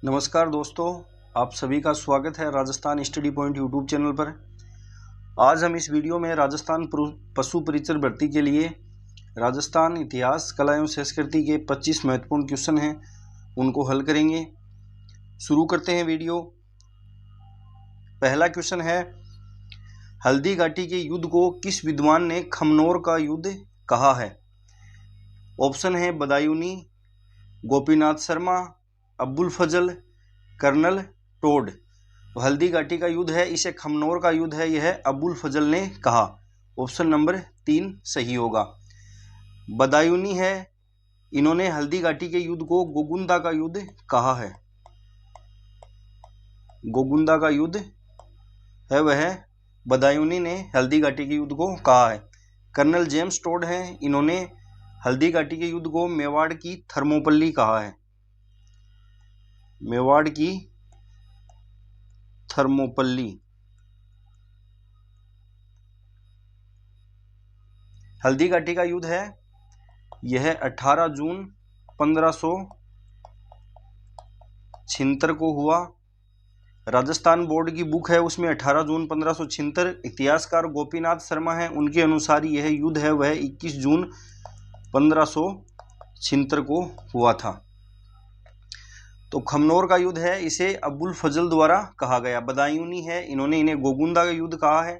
नमस्कार दोस्तों, आप सभी का स्वागत है Rajasthan study point YouTube channel पर। आज हम इस वीडियो में राजस्थान पशु परिचर भर्ती के लिए राजस्थान इतिहास, कला एवं संस्कृति के 25 महत्वपूर्ण क्वेश्चन हैं, उनको हल करेंगे। शुरू करते हैं वीडियो। पहला क्वेश्चन है, हल्दी घाटी के युद्ध को किस विद्वान ने खमनोर का युद्ध कहा है? ऑप्शन है बदायूनी, गोपीनाथ शर्मा, अब्बुल फजल, कर्नल टोड। हल्दी घाटी का युद्ध है, इसे खमनोर का युद्ध है, यह अब्बुल फजल ने कहा। ऑप्शन नंबर 3 सही होगा। बदायूनी है, इन्होंने हल्दी घाटी के युद्ध को गोगुंदा का युद्ध कहा है। गोगुंदा का युद्ध है वह बदायूनी ने हल्दी घाटी के युद्ध को कहा है। कर्नल जेम्स टोड हैं, इन्होंने हल्दी घाटी के युद्ध को मेवाड़ की थर्मोपल्ली कहा है। मेवाड़ की थर्मोपल्ली। हल्दी घाटी का युद्ध है, यह 18 जून 1576 को हुआ। राजस्थान बोर्ड की बुक है, उसमें 18 जून 1576। इतिहासकार गोपीनाथ शर्मा हैं, उनके अनुसार यह युद्ध है वह 21 जून 1576 को हुआ था। तो खमनोर का युद्ध है, इसे अब्बुल फजल द्वारा कहा गया। बदायूनी है, इन्हें गोगुंदा का युद्ध कहा है।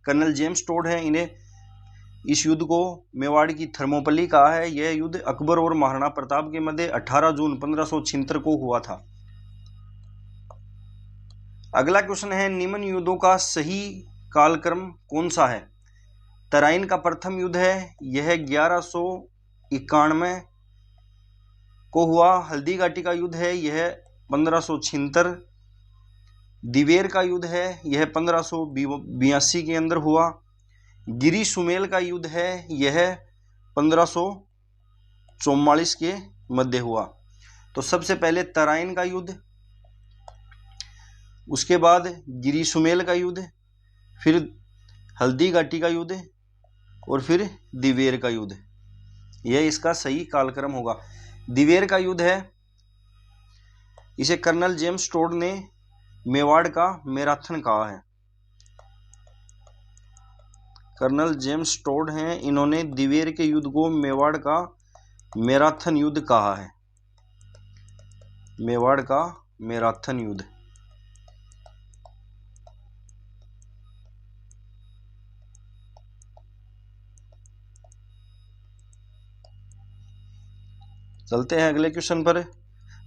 कर्नल जेम्स टोड है, इन्हें इस युद्ध को मेवाड़ की थर्मोपल्ली कहा है। यह युद्ध अकबर और महाराणा प्रताप के मध्य 18 जून 1576 को हुआ था। अगला क्वेश्चन है, निम्न युद्धों का सही कालक्रम कौन सा है? तराइन का प्रथम युद्ध है, यह 1191 को हुआ। हल्दी घाटी का युद्ध है, यह 1576। दिवेर का युद्ध है, यह 1582 के अंदर हुआ। गिरी सुमेल का युद्ध है, यह 1544 के मध्य हुआ। तो सबसे पहले तराइन का युद्ध, उसके बाद गिरी सुमेल का युद्ध, फिर हल्दी घाटी का युद्ध और फिर दिवेर का युद्ध। यह इसका सही कालक्रम होगा। दिवेर का युद्ध है, इसे कर्नल जेम्स टोड ने मेवाड़ का मैराथन कहा है। कर्नल जेम्स टोड हैं, इन्होंने दिवेर के युद्ध को मेवाड़ का मैराथन युद्ध कहा है। मेवाड़ का मैराथन युद्ध। चलते हैं अगले क्वेश्चन पर।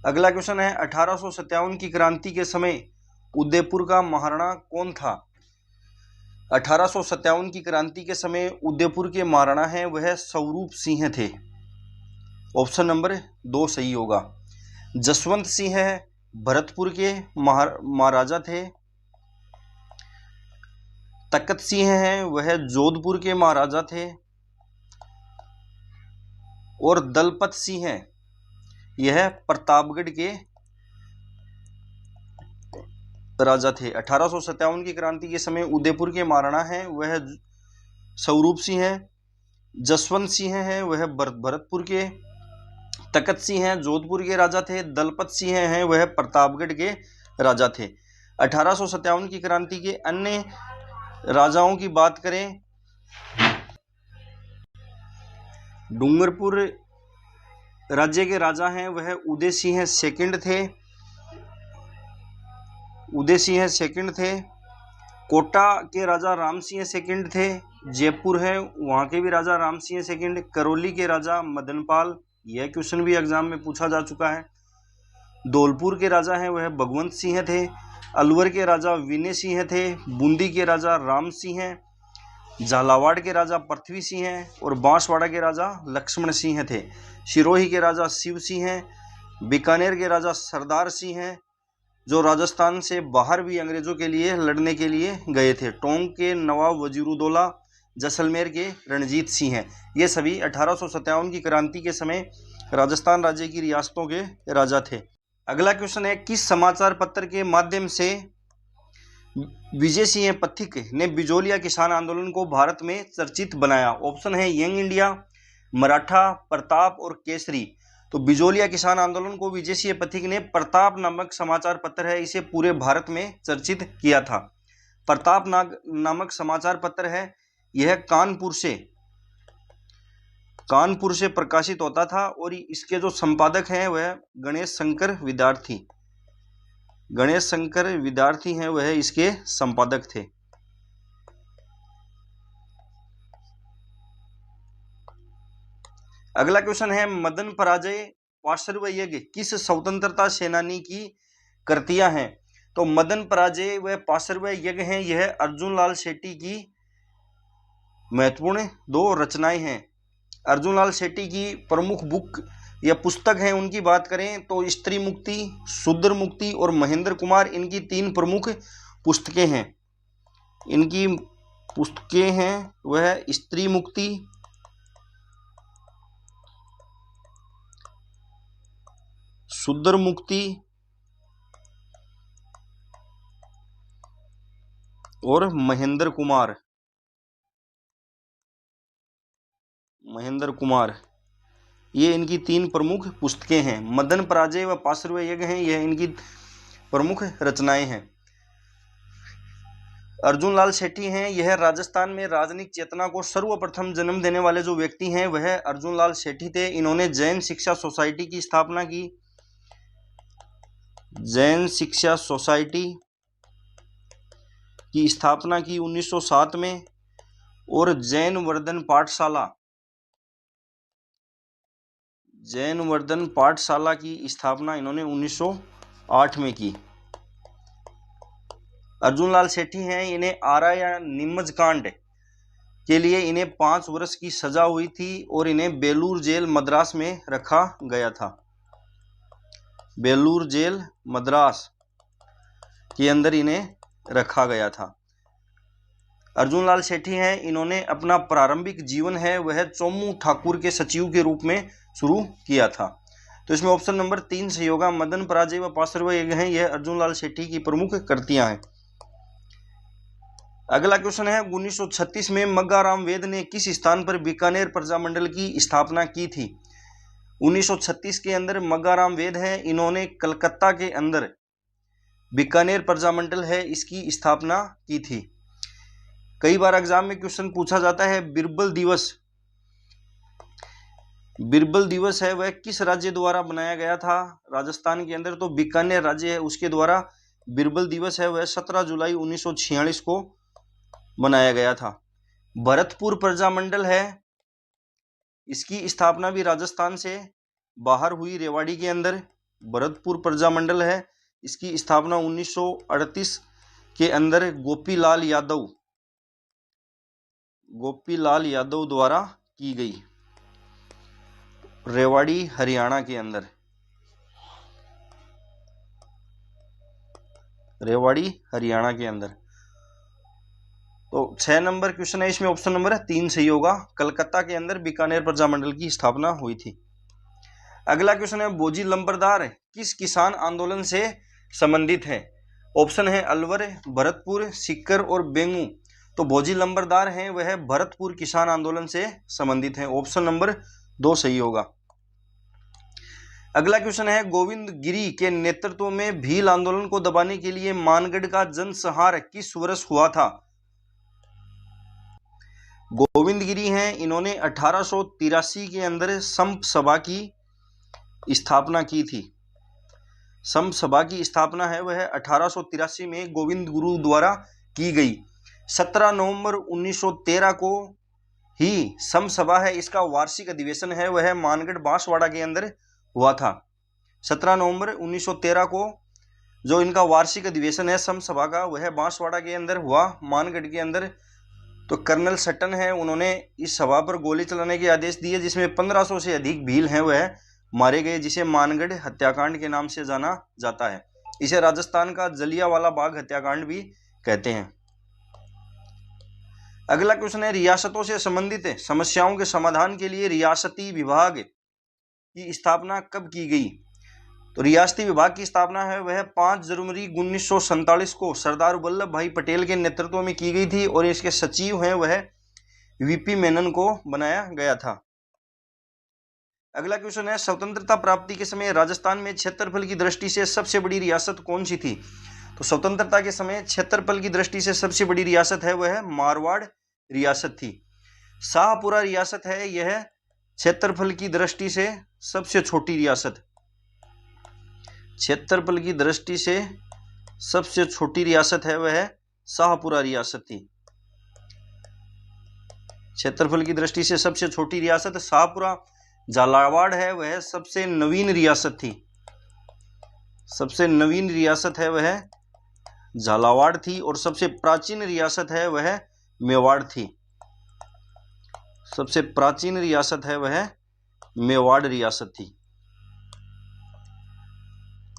अगला क्वेश्चन है, 1857 की क्रांति के समय उदयपुर का महाराणा कौन था? 1857 की क्रांति के समय उदयपुर के महाराणा हैं वह स्वरूप सिंह थे। ऑप्शन नंबर 2 सही होगा। जसवंत सिंह है, भरतपुर के महाराजा थे। तकत सिंह हैं, वह जोधपुर के महाराजा थे। और दलपत सिंह हैं, यह प्रतापगढ़ के राजा थे। 1857 की क्रांति के समय उदयपुर के महाराणा हैं वह स्वरूप सिंह हैं। जसवंत सिंह हैं, वह भरतपुर के। तकत सिंह हैं, जोधपुर के राजा थे। दलपत सिंह हैं, वह प्रतापगढ़ के राजा थे। 1857 की क्रांति के अन्य राजाओं की बात करें, डूंगरपुर राज्य के राजा हैं वह उदय सिंह सेकंड थे। उदय सिंह सेकंड थे। कोटा के राजा राम सिंह सेकंड थे। जयपुर है, वहां के भी राजा राम सिंह सेकंड। करौली के राजा मदनपाल, यह क्वेश्चन भी एग्जाम में पूछा जा चुका है। धौलपुर के राजा हैं वह भगवंत सिंह थे। अलवर के राजा विनय सिंह थे। बूंदी के राजा राम सिंह हैं। झालावाड़ के राजा पृथ्वी सिंह हैं और बांसवाड़ा के राजा लक्ष्मण सिंह थे। सिरोही के राजा शिव सिंह हैं। बीकानेर के राजा सरदार सिंह हैं, जो राजस्थान से बाहर भी अंग्रेजों के लिए लड़ने के लिए गए थे। टोंक के नवाब वजीरुद्दौला, जैसलमेर के रणजीत सिंह हैं। ये सभी 1857 की क्रांति के समय राजस्थान राज्य की रियासतों के राजा थे। अगला क्वेश्चन है, किस समाचार पत्र के माध्यम से विजय सिंह पथिक ने बिजोलिया किसान आंदोलन को भारत में चर्चित बनाया? ऑप्शन है यंग इंडिया, मराठा, प्रताप और केसरी। तो बिजोलिया किसान आंदोलन को विजयसिंह पथिक ने प्रताप नामक समाचार पत्र है इसे पूरे भारत में चर्चित किया था। प्रताप नामक समाचार पत्र है, यह कानपुर से प्रकाशित होता था और इसके जो संपादक हैं वह गणेश शंकर विद्यार्थी हैं, वह इसके संपादक थे। अगला क्वेश्चन है, मदन पराजय पार्श्व यज्ञ किस स्वतंत्रता सेनानी की कृतियां हैं? तो मदन पराजय व पार्श्व यज्ञ हैं, यह अर्जुन लाल शेट्टी की महत्वपूर्ण 2 रचनाएं हैं। अर्जुन लाल शेट्टी की प्रमुख बुक या पुस्तक है उनकी बात करें तो स्त्री मुक्ति, शूद्र मुक्ति और महेंद्र कुमार, इनकी 3 प्रमुख पुस्तकें हैं। इनकी पुस्तकें हैं वह स्त्री मुक्ति, शूद्र मुक्ति और महेंद्र कुमार, ये इनकी 3 प्रमुख पुस्तकें हैं। मदन पराजय व पार्श्व यज्ञ हैं, यह इनकी प्रमुख रचनाएं हैं। अर्जुन लाल शेट्टी हैं, यह राजस्थान में राजनीतिक चेतना को सर्वप्रथम जन्म देने वाले जो व्यक्ति हैं वह अर्जुन लाल शेट्टी थे। इन्होंने जैन शिक्षा सोसाइटी की स्थापना की। जैन शिक्षा सोसाइटी की स्थापना की 1907 में और जैन वर्धन पाठशाला की स्थापना इन्होंने 1908 में की। अर्जुन लाल शेट्टी हैं, इन्हें आरा या नीमच कांड के लिए इन्हें 5 वर्ष की सजा हुई थी और इन्हें बेलूर जेल मद्रास में रखा गया था। बेलूर जेल मद्रास के अंदर इन्हें रखा गया था। अर्जुन लाल शेट्टी हैं, इन्होंने अपना प्रारंभिक जीवन है वह चोमू ठाकुर के सचिव के रूप में शुरू किया था। तो इसमें ऑप्शन नंबर 3 सही होगा। मदन पराजय व पार्श्व यज्ञ हैं, यह अर्जुन लाल शेट्टी की प्रमुख कृतियां हैं। अगला क्वेश्चन है, 1936 में मग्गाराम वेद ने किस स्थान पर बीकानेर प्रजामंडल की स्थापना की थी? 1936 के अंदर मग्गाराम वेद है, इन्होंने कलकत्ता के अंदर बीकानेर प्रजामंडल है इसकी स्थापना की थी। कई बार एग्जाम में क्वेश्चन पूछा जाता है बिरबल दिवस है वह किस राज्य द्वारा बनाया गया था? राजस्थान के अंदर तो बीकानेर राज्य है उसके द्वारा बिरबल दिवस है वह 17 जुलाई 1946 को बनाया गया था। भरतपुर प्रजामंडल है, इसकी स्थापना भी राजस्थान से बाहर हुई, रेवाड़ी के अंदर भरतपुर प्रजामंडल है, इसकी स्थापना 1938 के अंदर गोपीलाल यादव द्वारा की गई, रेवाड़ी हरियाणा के अंदर। तो 6 नंबर क्वेश्चन है, इसमें ऑप्शन नंबर 3 सही होगा। कलकत्ता के अंदर बीकानेर प्रजामंडल की स्थापना हुई थी। अगला क्वेश्चन है, भोजी लंबरदार किस किसान आंदोलन से संबंधित है? ऑप्शन है अलवर, भरतपुर, सीकर और बेंगू। तो भोजी लंबरदार हैं वह भरतपुर किसान आंदोलन से संबंधित हैं, ऑप्शन नंबर 2 सही होगा। अगला क्वेश्चन है, गोविंद गिरी के नेतृत्व में भील आंदोलन को दबाने के लिए मानगढ़ का जनसंहार किस वर्ष हुआ था? गोविंद गिरी हैं, इन्होंने 1883 के अंदर संप सभा की स्थापना की थी। संप सभा की स्थापना है वह 1883 में गोविंद गुरु द्वारा की गई। 17 नवंबर 1913 को ही संप सभा है इसका वार्षिक अधिवेशन है वह मानगढ़ बांसवाड़ा के अंदर हुआ था। 17 नवंबर 1913 को जो इनका वार्षिक अधिवेशन है संप सभा का वह बांसवाड़ा के अंदर हुआ, मानगढ़ के अंदर। तो कर्नल सटन है उन्होंने इस सभा पर गोली चलाने के आदेश दिए जिसमें 1500 से अधिक भील हैं वह मारे गए, जिसे मानगढ़ हत्याकांड के नाम से जाना जाता है। इसे राजस्थान का जलियांवाला बाग हत्याकांड भी कहते हैं। अगला क्वेश्चन है, रियासतों से संबंधित समस्याओं के समाधान के लिए रियासती विभाग की स्थापना कब की गई? तो रियासती विभाग की स्थापना है वह 5 जनवरी 1947 को सरदार वल्लभ भाई पटेल के नेतृत्व में की गई थी और इसके सचिव हैं वह वीपी मेनन को बनाया गया था। अगला क्वेश्चन है, स्वतंत्रता प्राप्ति के समय राजस्थान में क्षेत्रफल की दृष्टि से सबसे बड़ी रियासत कौन सी थी? तो स्वतंत्रता के समय क्षेत्रफल की दृष्टि से सबसे बड़ी रियासत है वह मारवाड़ रियासत थी। शाहपुरा रियासत है यह क्षेत्रफल की दृष्टि से सबसे छोटी रियासत। क्षेत्रफल की दृष्टि से सबसे छोटी रियासत है वह शाहपुरा रियासत थी। क्षेत्रफल की दृष्टि से सबसे छोटी रियासत शाहपुरा। झालावाड़ है वह सबसे नवीन रियासत थी। सबसे नवीन रियासत है वह झालावाड़ थी और सबसे प्राचीन रियासत है वह मेवाड़ थी। सबसे प्राचीन रियासत है वह मेवाड़ रियासत थी।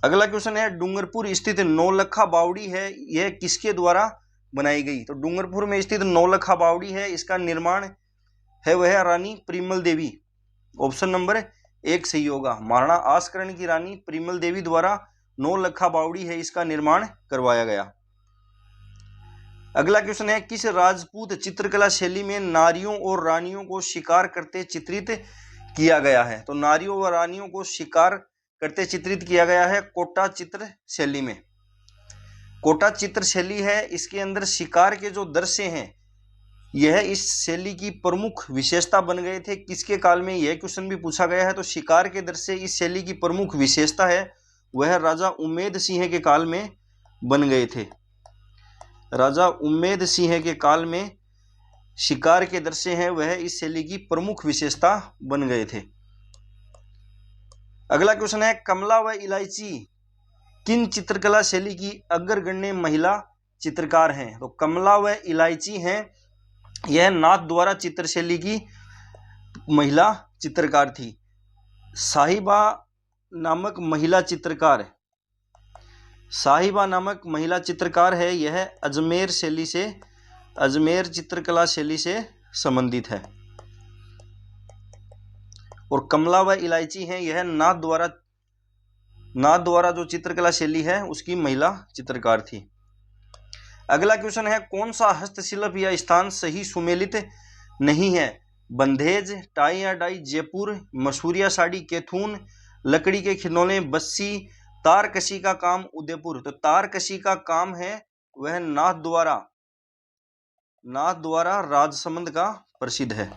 अगला क्वेश्चन है, डूंगरपुर स्थित नौलखा बावड़ी है यह किसके द्वारा बनाई गई? तो डूंगरपुर में स्थित नौलखा बावड़ी है इसका निर्माण है वह रानी परिमल देवी। ऑप्शन नंबर 1 सही होगा। महाराणा आस्करण की रानी परिमल देवी द्वारा नौलखा बावड़ी है इसका निर्माण करवाया गया। अगला क्वेश्चन है, किस राजपूत चित्रकला शैली में नारियों और रानियों को शिकार करते चित्रित किया गया है? तो नारियों व रानियों को शिकार करते चित्रित किया गया है कोटा चित्र शैली में। कोटा चित्र शैली है इसके अंदर शिकार के जो दृश्य हैं यह इस शैली की प्रमुख विशेषता बन गए थे। किसके काल में, यह क्वेश्चन भी पूछा गया है। तो शिकार के दृश्य इस शैली की प्रमुख विशेषता है वह राजा उम्मेद सिंह के काल में बन गए थे। राजा उम्मेद सिंह के काल में शिकार के दृश्य हैं वह इस शैली की प्रमुख विशेषता बन गए थे। अगला क्वेश्चन है, कमला व इलायची किन चित्रकला शैली की अग्रगण्य महिला चित्रकार हैं? तो कमला व इलायची हैं यह नाथ द्वारा चित्र शैली की महिला चित्रकार थी। साहिबा नामक महिला चित्रकार है यह अजमेर चित्रकला शैली से संबंधित है। और कमला व इलायची है यह नाथ द्वारा जो चित्रकला शैली है उसकी महिला चित्रकार थी। अगला क्वेश्चन है, कौन सा हस्तशिल्प या स्थान सही सुमेलित नहीं है? बंधेज, टाई या डाई, जयपुर, मसूरिया साड़ी, कैथून, लकड़ी के खिलौने, बस्सी, तारकशी का काम, उदयपुर। तो तारकशी का काम है वह नाथ द्वारा राजसमंद का प्रसिद्ध है।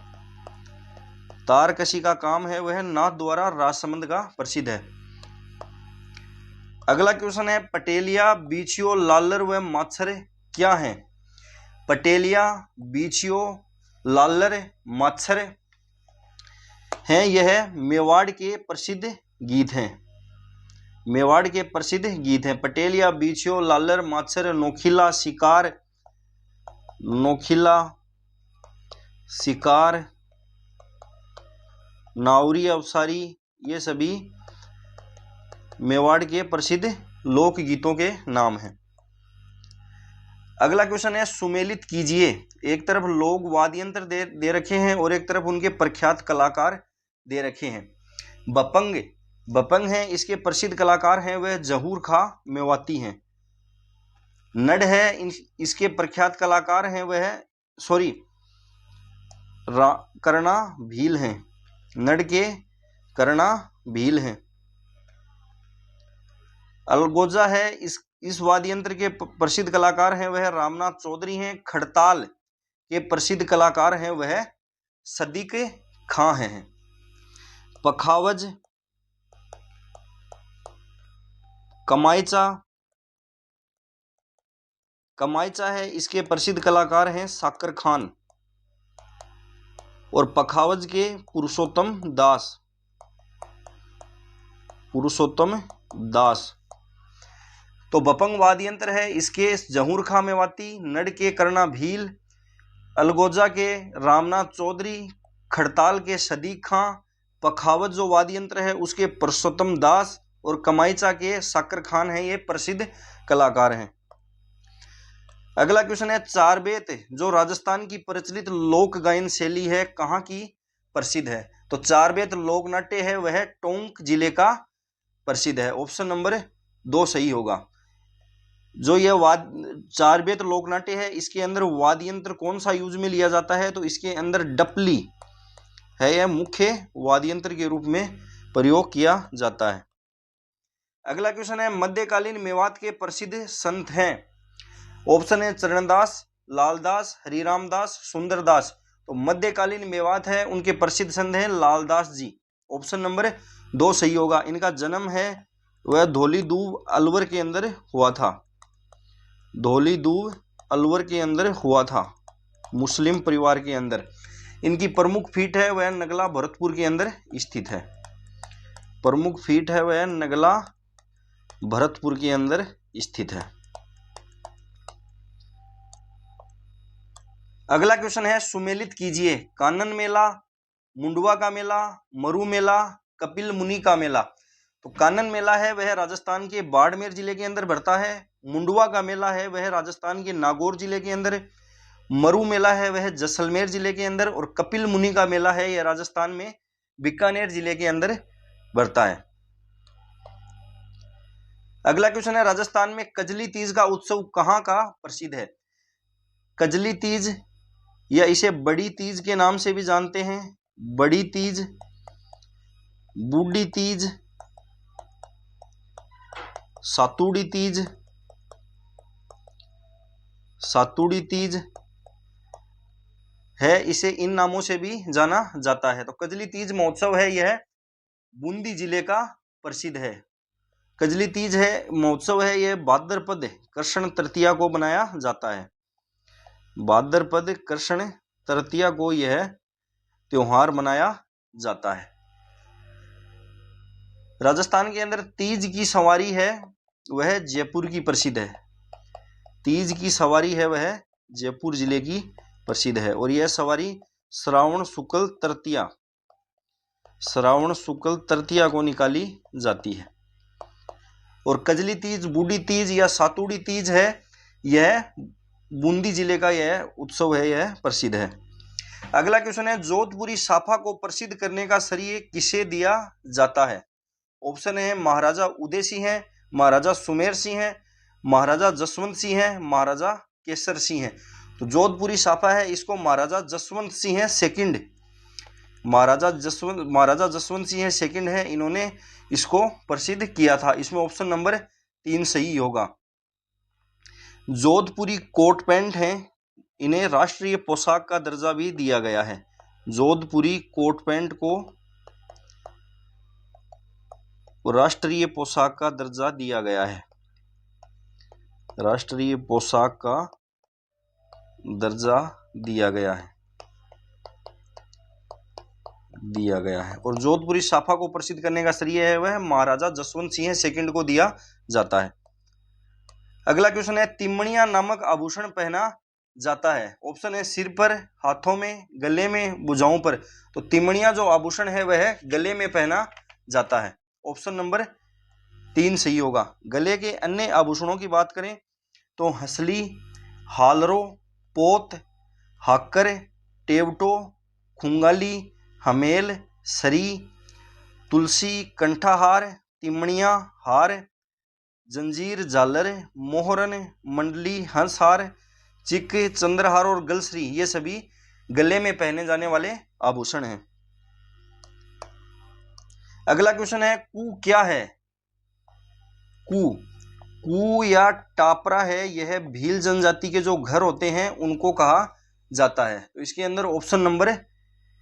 तारकशी का काम है वह नाथ द्वारा राजसमंद का प्रसिद्ध है। अगला क्वेश्चन है, पटेलिया, बीछियो, लालर व माछर क्या हैं? पटेलिया, बीछियो, लालर, माछर हैं यह मेवाड़ के प्रसिद्ध गीत हैं। मेवाड़ के प्रसिद्ध गीत हैं। पटेलिया, बीछियो, लालर, माछर, नोखिला, शिकार, नाउरी, अवसारी ये सभी मेवाड़ के प्रसिद्ध लोकगीतों के नाम हैं। अगला क्वेश्चन है, सुमेलित कीजिए। एक तरफ लोग वाद्य यंत्र दे रखे हैं और एक तरफ उनके प्रख्यात कलाकार दे रखे हैं। बपंग है इसके प्रसिद्ध कलाकार हैं वह जहूर खां मेवाती हैं। नड है इसके प्रख्यात कलाकार हैं वह करना भील हैं। नड के करना भील हैं। अलगोजा है इस वाद्य यंत्र के प्रसिद्ध कलाकार हैं वह रामनाथ चौधरी हैं। खड़ताल के प्रसिद्ध कलाकार हैं वह सदीक खां हैं। पखावज, कमाईचा है इसके प्रसिद्ध कलाकार हैं साकर खान। और पखावज के पुरुषोत्तम दास। तो बपंग वाद्य यंत्र है इसके जहूर खां मेवाती, नड के करना भील, अलगोजा के रामनाथ चौधरी, खड़ताल के सदीक खां, पखावज जो वाद्य यंत्र है उसके पुरुषोत्तम दास और कमाईचा के साकर खान है ये प्रसिद्ध कलाकार हैं। अगला क्वेश्चन है, चारबेत जो राजस्थान की प्रचलित लोक गायन शैली है कहाँ की प्रसिद्ध है? तो चारबेत लोक नाट्य है वह टोंक जिले का प्रसिद्ध है। ऑप्शन नंबर 2 सही होगा। जो यह चारबेत लोकनाट्य है इसके अंदर वाद्य यंत्र कौन सा यूज में लिया जाता है? तो इसके अंदर डपली है यह मुख्य वाद्य यंत्र के रूप में प्रयोग किया जाता है। अगला क्वेश्चन है मध्यकालीन मेवात के प्रसिद्ध संत हैं। ऑप्शन है चरणदास, लालदास, हरिरामदास, सुंदरदास। तो मध्यकालीन मेवात है उनके प्रसिद्ध संत हैं लालदास जी। ऑप्शन नंबर 2 सही होगा। इनका जन्म है वह धौली दूब अलवर के अंदर हुआ था। धौली दूब अलवर के अंदर हुआ था, मुस्लिम परिवार के अंदर। इनकी प्रमुख फीट है वह नगला भरतपुर के अंदर स्थित है। प्रमुख फीट है वह नगला भरतपुर के अंदर स्थित है। अगला क्वेश्चन है सुमेलित कीजिए। कानन मेला, मुंडवा का मेला, मरु मेला, कपिल मुनि का मेला। तो कानन मेला है वह राजस्थान के बाड़मेर जिले के अंदर भरता है। मुंडवा का मेला है वह राजस्थान के नागौर जिले के अंदर। मरु मेला है वह जैसलमेर जिले के अंदर। और कपिल मुनि का मेला है यह राजस्थान में बीकानेर जिले के अंदर भरता है। अगला क्वेश्चन है राजस्थान में कजली तीज का उत्सव कहां का प्रसिद्ध है। कजली तीज या इसे बड़ी तीज के नाम से भी जानते हैं। बड़ी तीज, बूढ़ी तीज, सातुड़ी तीज, सातुड़ी तीज है, इसे इन नामों से भी जाना जाता है। तो कजली तीज महोत्सव है यह बूंदी जिले का प्रसिद्ध है। कजली तीज है महोत्सव है यह भाद्रपद कृष्ण तृतीया को बनाया जाता है। भाद्रपद कृष्ण तृतीया को यह त्योहार मनाया जाता है। राजस्थान के अंदर तीज की सवारी है वह जयपुर की प्रसिद्ध है। तीज की सवारी है वह जयपुर जिले की प्रसिद्ध है। और यह सवारी श्रावण शुक्ल तृतीया, श्रावण शुक्ल तृतीया को निकाली जाती है। और कजली तीज, बूढ़ी तीज या सातुड़ी तीज है यह बूंदी जिले का यह उत्सव है, यह प्रसिद्ध है। अगला क्वेश्चन है जोधपुरी साफा को प्रसिद्ध करने का श्रेय किसे दिया जाता है। ऑप्शन है महाराजा उदय सिंह है, महाराजा सुमेर सिंह है, महाराजा जसवंत सिंह है, महाराजा केसर सिंह है। तो जोधपुरी साफा है इसको महाराजा जसवंत सिंह है सेकंड, महाराजा जसवंत सिंह है सेकंड है, इन्होंने इसको प्रसिद्ध किया था। इसमें ऑप्शन नंबर 3 सही होगा। जोधपुरी कोट पैंट है, इन्हें राष्ट्रीय पोशाक का दर्जा भी दिया गया है। जोधपुरी कोट पैंट को राष्ट्रीय पोशाक का दर्जा दिया गया है। राष्ट्रीय पोशाक का दर्जा दिया गया है। और जोधपुरी साफा को प्रसिद्ध करने का श्रेय है वह महाराजा जसवंत सिंह सेकंड को दिया जाता है। अगला क्वेश्चन है तिमणिया नामक आभूषण पहना जाता है। ऑप्शन है सिर पर, हाथों में, गले में, भुजाओं पर। तो तिमणिया जो आभूषण है वह गले में पहना जाता है। ऑप्शन नंबर 3 सही होगा। गले के अन्य आभूषणों की बात करें तो हंसली, हालरो, पोत, हाकर, टेवटो, खुंगाली, हमेल, सरी, तुलसी, कंठाहार, तिमणिया, हार, जंजीर, झालर, मोहरन, मंडली, हंसहार, चिक, चंद्रहार और गलसरी ये सभी गले में पहने जाने वाले आभूषण हैं। अगला क्वेश्चन है कू क्या है। कू या टापरा है यह भील जनजाति के जो घर होते हैं उनको कहा जाता है। तो इसके अंदर ऑप्शन नंबर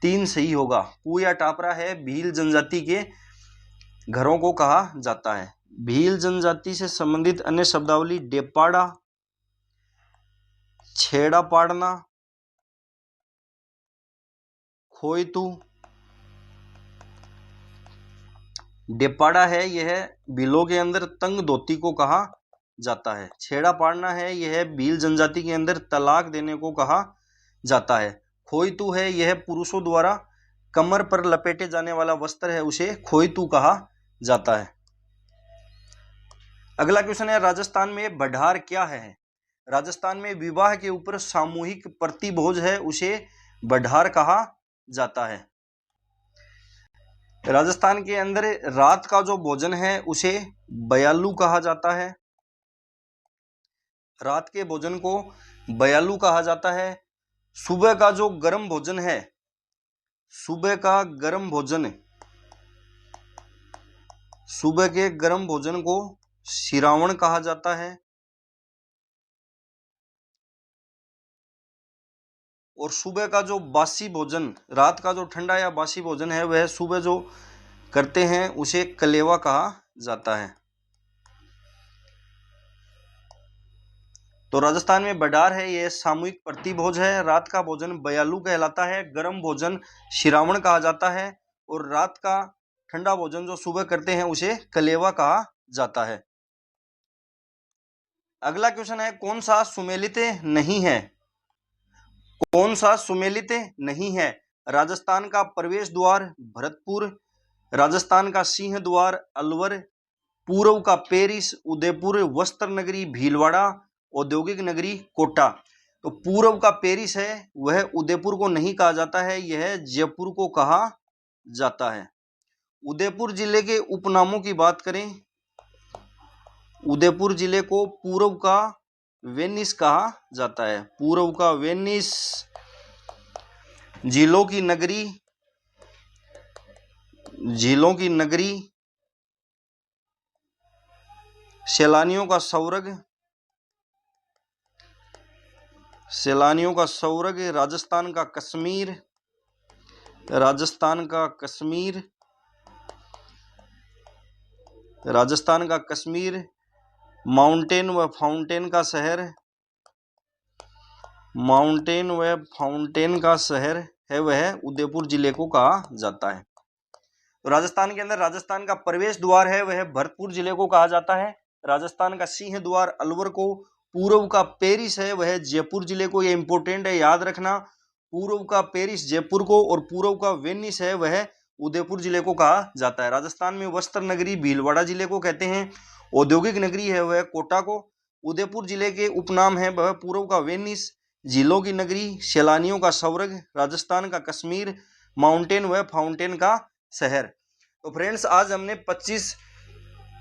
3 सही होगा। कू या टापरा है भील जनजाति के घरों को कहा जाता है। भील जनजाति से संबंधित अन्य शब्दावली डेपाड़ा, छेड़ा पाड़ना, खोयतू। डेपाड़ा है यह भीलों के अंदर तंग धोती को कहा जाता है। छेड़ा पाड़ना है यह भील जनजाति के अंदर तलाक देने को कहा जाता है। खोयतू है यह पुरुषों द्वारा कमर पर लपेटे जाने वाला वस्त्र है, उसे खोयतू कहा जाता है। अगला क्वेश्चन है राजस्थान में बढ़ार क्या है। राजस्थान में विवाह के ऊपर सामूहिक प्रतिभोज है, उसे बढ़ार कहा जाता है। राजस्थान के अंदर रात का जो भोजन है उसे बयालू कहा जाता है। रात के भोजन को बयालू कहा जाता है। सुबह का जो गर्म भोजन है, सुबह का गर्म भोजन, सुबह के गर्म भोजन को शिरावण कहा जाता है। और सुबह का जो बासी भोजन, रात का जो ठंडा या बासी भोजन है, वह सुबह जो करते हैं उसे कलेवा कहा जाता है। तो राजस्थान में बडार है, यह सामूहिक प्रतिभोज है। रात का भोजन बयालू कहलाता है, गर्म भोजन शिरावण कहा जाता है, और रात का ठंडा भोजन जो सुबह करते हैं उसे कलेवा कहा जाता है। अगला क्वेश्चन है, कौन सा सुमेलित नहीं है? कौन सा सुमेलित नहीं है? राजस्थान का प्रवेश द्वार भरतपुर, राजस्थान का सिंह द्वार अलवर, पूर्व का पेरिस उदयपुर, वस्त्र नगरी भीलवाड़ा, औद्योगिक नगरी कोटा। तो पूर्व का पेरिस है वह उदयपुर को नहीं कहा जाता है, यह जयपुर को कहा जाता है। उदयपुर जिले के उपनामों की बात करें, उदयपुर जिले को पूर्व का वेनिस कहा जाता है, पूर्व का वेनिस, झीलों की नगरी, झीलों की नगरी, सैलानियों का स्वर्ग, सैलानियों का स्वर्ग, राजस्थान का कश्मीर, राजस्थान का कश्मीर, राजस्थान का कश्मीर, माउंटेन व फाउंटेन का शहर, माउंटेन व फाउंटेन का शहर है वह उदयपुर जिले को कहा जाता है। तो राजस्थान के अंदर राजस्थान का प्रवेश द्वार है वह भरतपुर जिले को कहा जाता है। राजस्थान का सिंह द्वार अलवर को, पूर्व का पेरिस है वह जयपुर जिले को, यह इंपॉर्टेंट है याद रखना, पूर्व का पेरिस जयपुर को और पूर्व का वेनिस है वह उदयपुर जिले को कहा जाता है। राजस्थान में वस्त्र नगरी भीलवाड़ा जिले को कहते हैं, औद्योगिक नगरी है वह कोटा को, उदयपुर जिले के उपनाम है वह पूर्व का वेनिस, झीलों की नगरी, सैलानियों का स्वर्ग, राजस्थान का कश्मीर, माउंटेन व फाउंटेन का शहर। तो फ्रेंड्स आज हमने 25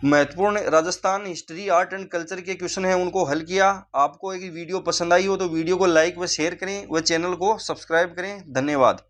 महत्वपूर्ण Rajasthan history art and culture के क्वेश्चन हैं उनको हल किया। आपको एक वीडियो पसंद आई हो तो वीडियो को लाइक व शेयर करें व चैनल को सब्सक्राइब करें। धन्यवाद।